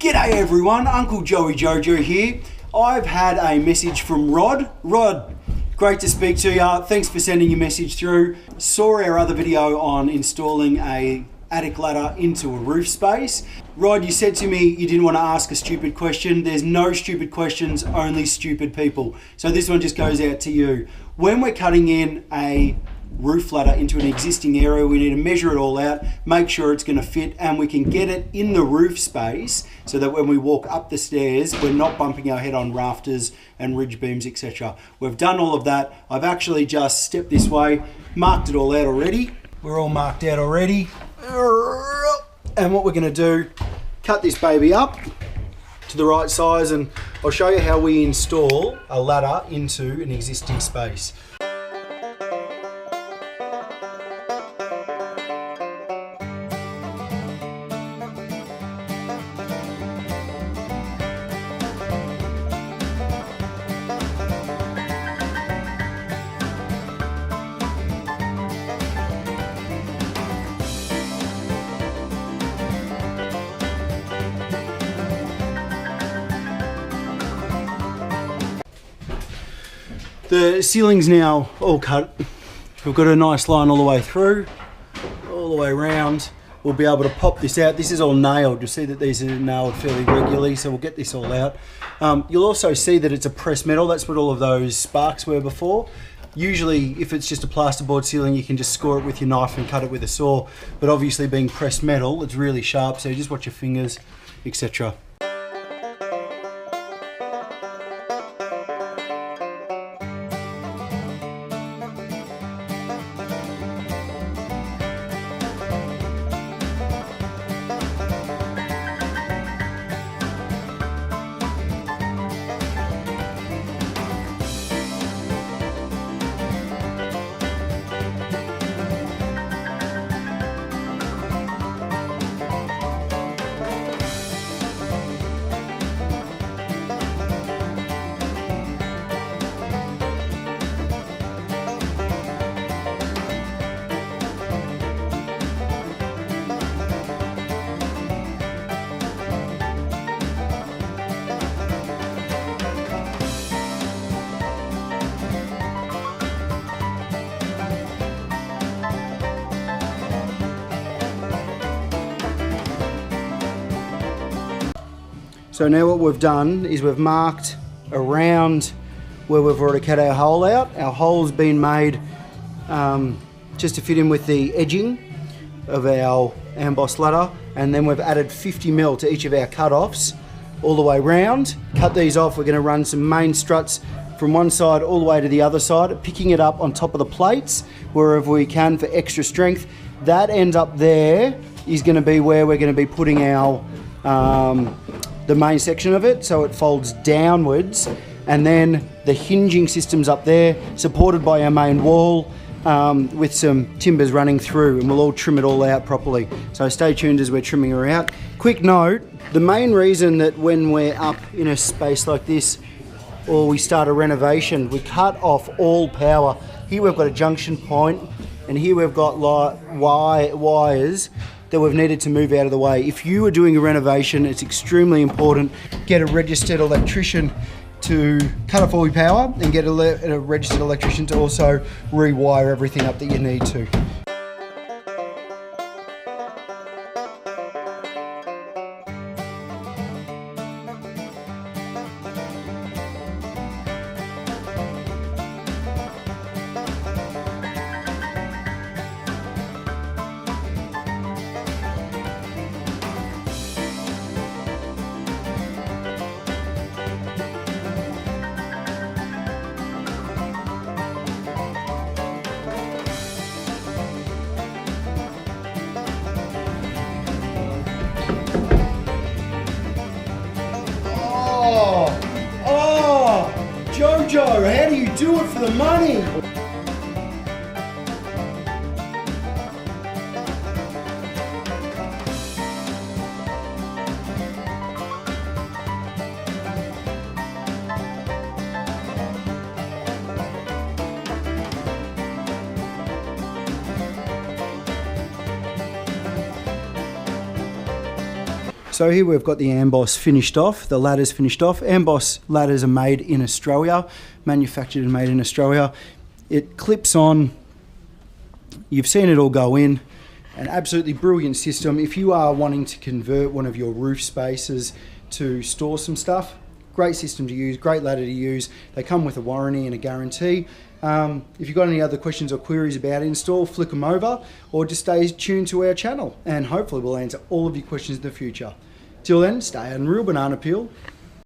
G'day everyone, Uncle Joey Jojo here. I've had a message from Rod. Rod, great to speak to you. Thanks for sending your message through. Saw our other video on installing a attic ladder into a roof space. Rod, you said to me you didn't want to ask a stupid question. There's no stupid questions, only stupid people. So this one just goes out to you. When we're cutting in a roof ladder into an existing area, we need to measure it all out, make sure it's going to fit, and we can get it in the roof space so that when we walk up the stairs, we're not bumping our head on rafters and ridge beams, etc. We've done all of that. I've actually just stepped this way, marked it all out already. We're all marked out already. And what we're going to do, cut this baby up to the right size, and I'll show you how we install a ladder into an existing space. The ceiling's now all cut. We've got a nice line all the way through, all the way around. We'll be able to pop this out. This is all nailed. You'll see that these are nailed fairly regularly, so we'll get this all out. You'll also see that it's a pressed metal. That's what all of those sparks were before. Usually, if it's just a plasterboard ceiling, you can just score it with your knife and cut it with a saw. But obviously being pressed metal, it's really sharp, so just watch your fingers, etc. So now what we've done is we've marked around where we've already cut our hole out. Our hole's been made just to fit in with the edging of our amboss ladder, and then we've added 50mm to each of our cut-offs all the way round. Cut these off. We're going to run some main struts from one side all the way to the other side, picking it up on top of the plates wherever we can for extra strength. That end up there is going to be where we're going to be putting our the main section of it, so it folds downwards, and then the hinging system's up there, supported by our main wall, with some timbers running through, and we'll all trim it all out properly. So stay tuned as we're trimming her out. Quick note, the main reason that when we're up in a space like this, or we start a renovation, we cut off all power. Here we've got a junction point, and here we've got wires that we've needed to move out of the way. If you are doing a renovation, it's extremely important. Get a registered electrician to cut off all your power, and get a registered electrician to also rewire everything up that you need to. Jojo, how do you do it for the money? So here we've got the Amboss finished off, the ladders finished off. Amboss ladders are made in Australia, manufactured and made in Australia. It clips on, you've seen it all go in, an absolutely brilliant system. If you are wanting to convert one of your roof spaces to store some stuff, great system to use, great ladder to use. They come with a warranty and a guarantee. If you've got any other questions or queries about install, flick them over or just stay tuned to our channel and hopefully we'll answer all of your questions in the future. Till then, stay unreal, banana peel.